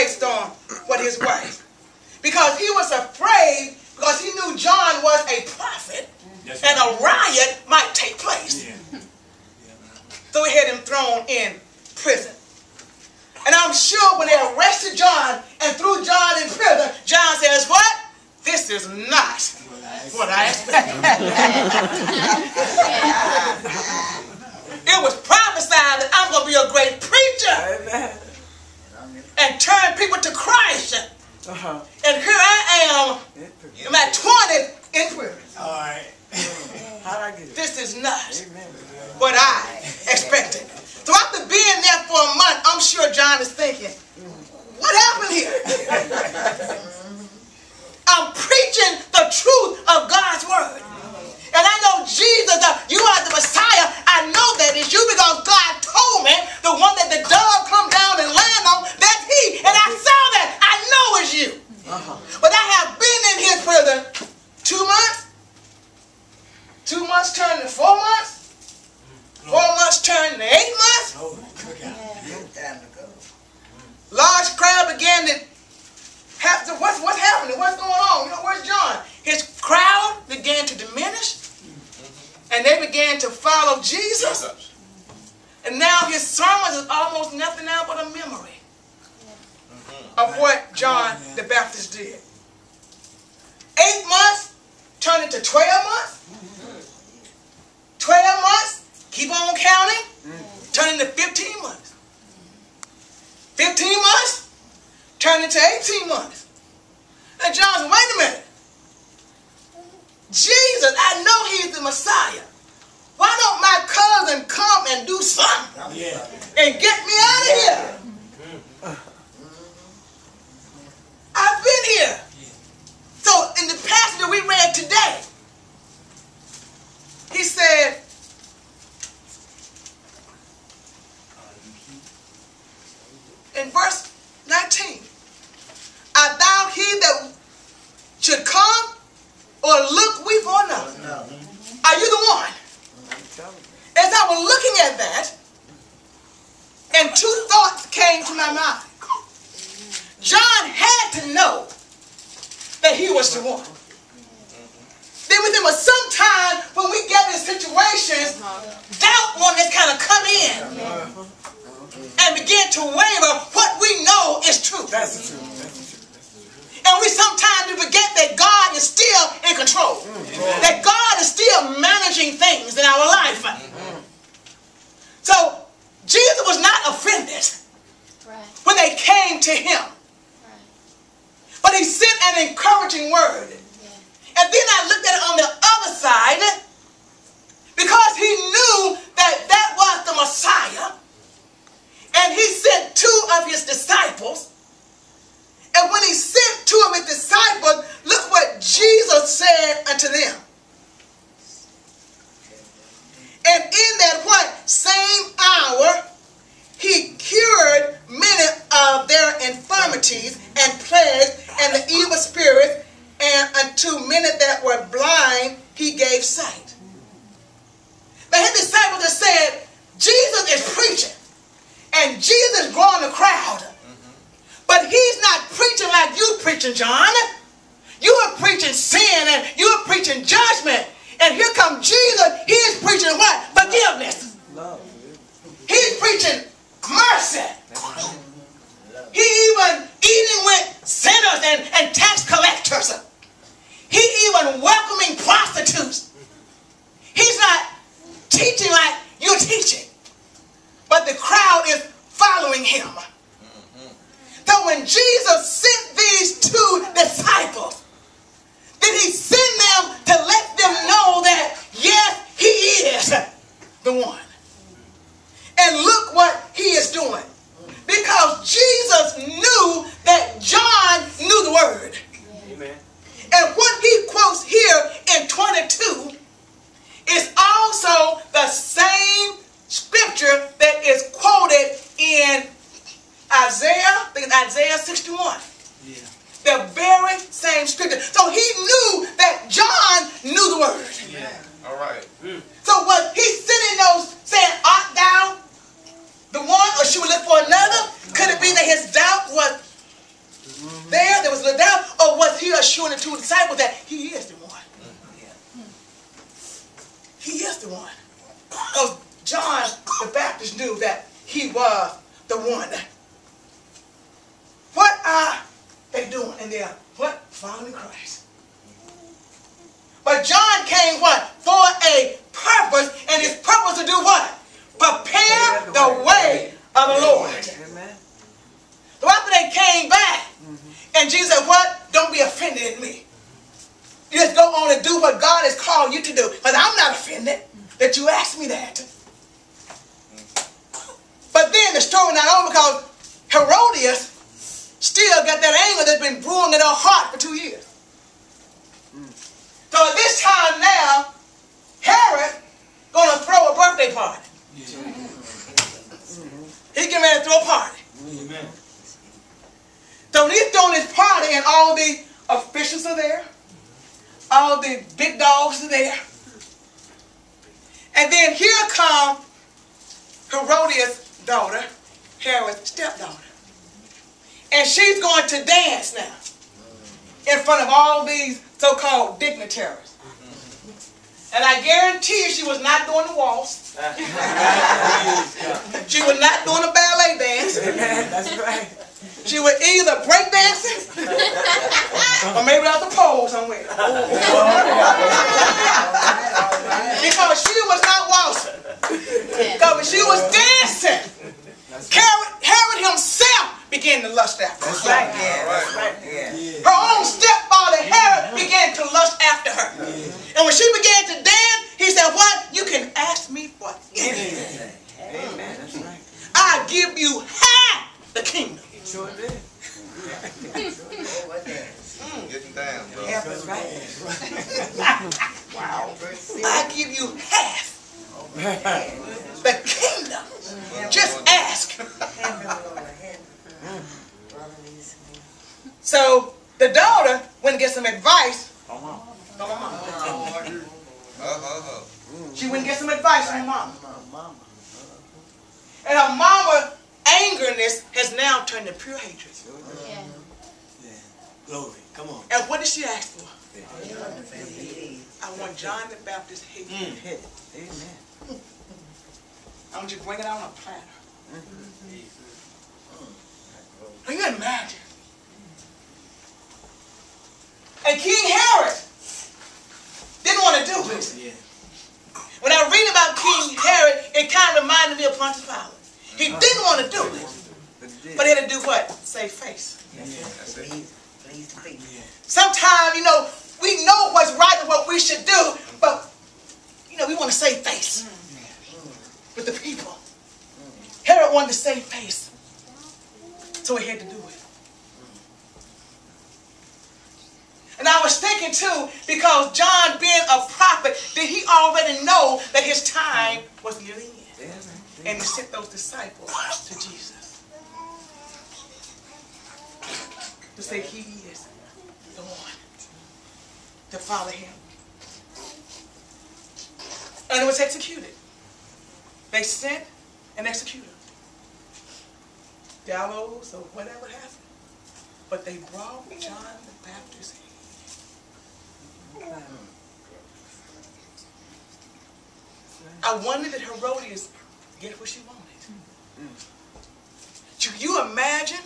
based on what his wife. Because he was afraid, because he knew John was a prophet, and a riot might take place. So he had him thrown in prison. And I'm sure when they arrested John and threw John in prison, John says, what? This is not what I expected. It was prophesied that I'm going to be a great preacher and turn people to Christ. And here I am, in my 20s, in prison. All right. This is not what I expected. So after being there for a month, I'm sure John is thinking, what happened here? I'm preaching the truth of God's word. And I know Jesus, you are the Messiah. I know that is you because God told me the one that the dove come down and land on, that's he. And I saw that. I know it's you. But I have been in his prison 2 months. 2 months turned to 4 months. 4 months turned to 8 months. Large crowd began to have to, what's happening? What's going on? You know, where's John? His crowd began to diminish. And they began to follow Jesus. And now his sermons is almost nothing now but a memory of what John the Baptist did. 8 months turned into 12 months. 12 months, keep on counting, turn into 15 months. 15 months, turn into 18 months. And John said, wait a minute. Jesus, I know he's the Messiah. Why don't my cousin come and do something and get me out of here? I've been here. So in the passage that we read today, he said, in verse 19, art thou he that should come, or look we for another? No. Are you the one? As I was looking at that, and 2 thoughts came to my mind. John had to know that he was the one. There was sometimes when we get in situations, doubt one that's kind of come in and begin to waver what we know is true. That's the truth. And we sometimes forget that God is still in control. That God is still managing things in our life. So Jesus was not offended when they came to him. But he sent an encouraging word. And then I looked at it on the other side, because he knew that that was the Messiah. And he sent 2 of his disciples. And when he sent 2 of his disciples, look what Jesus said unto them. And in that what? Same hour, he cured many of their infirmities and plagues and the evil spirits, and unto many that were blind, he gave sight. Now his disciples have said, Jesus is preaching, and Jesus is drawing the crowd. But he's not preaching like you preaching, John. You are preaching sin, and you are preaching judgment. And here comes Jesus, he is preaching what? Forgiveness. He's preaching mercy. He even eating with sinners and tax collectors. He even welcoming prostitutes. He's not teaching like you're teaching. But the crowd is following him. So when Jesus sent these 2 disciples, then he sent them to let them know that, yes, he is the one. And look what he is doing. Because Jesus knew that John knew the word. Amen. And what he quotes here in 22 is also the same scripture that is quoted in Isaiah, I think it's Isaiah 61. Yeah. The very same scripture. So he knew that John knew the word. Yeah. All right. So what he's sending those saying, art thou the one, or should we look for another? Could it be that his doubt was assuring the two disciples that he is the one. He is the one. Because John the Baptist knew that he was the one. What are they doing? And they're what? Following Christ. But John came what? For a purpose. And his purpose to do what? Prepare the way of the Lord. Amen. So after they came back, and Jesus said, what? Don't be offended at me. You just go on and do what God has called you to do. But I'm not offended that you asked me that. But then the story not over because Herodias still got that anger that's been brewing in her heart for 2 years. So at this time now, Herod going to throw a birthday party. He's getting ready to throw a party. Amen. So he's throwing his party and all the officials are there. All the big dogs are there. And then here comes Herodias' daughter, Herod's stepdaughter. And she's going to dance now in front of all these so-called dignitaries. And I guarantee you she was not doing the waltz. She was not doing a ballet dance. That's right. She was either break dancing or maybe out the pole somewhere. Because she was not waltzing. Because when she was dancing, Herod himself began to lust after her. That's right. Yeah. That's right. Yeah. Her own stepfather Herod began to lust after her. And when she began to dance, he said, what? You can ask me for anything. Amen. That's right. I give you half the kingdom. Sure did. Getting down, bro. Yeah, that's right. Wow. I give you half the kingdom. Just ask. So the daughter went and get some advice from her mama. She went and get some advice from her mama. And her mama's angerness has now turned to pure hatred. Yeah. Glory. Come on. And what did she ask for? I want John the Baptist hated. Amen. I want you to bring it out on a platter. Can you imagine? And King Herod didn't want to do it. When I read about King Herod, it kind of reminded me of Pontius Pilate. He didn't want to do it, but he had to do what? Save face. Sometimes, we know what's right and what we should do, but, we want to save face with the people. Herod wanted to save face, so he had to do it. And I was thinking too, because John being a prophet, did he already know that his time was nearly in? And he sent those disciples to Jesus to say he is the one to follow him. And it was executed. They sent and executed. Gallows or whatever happened. But they brought John the Baptist in. I wonder did Herodias get what she wanted. Do you imagine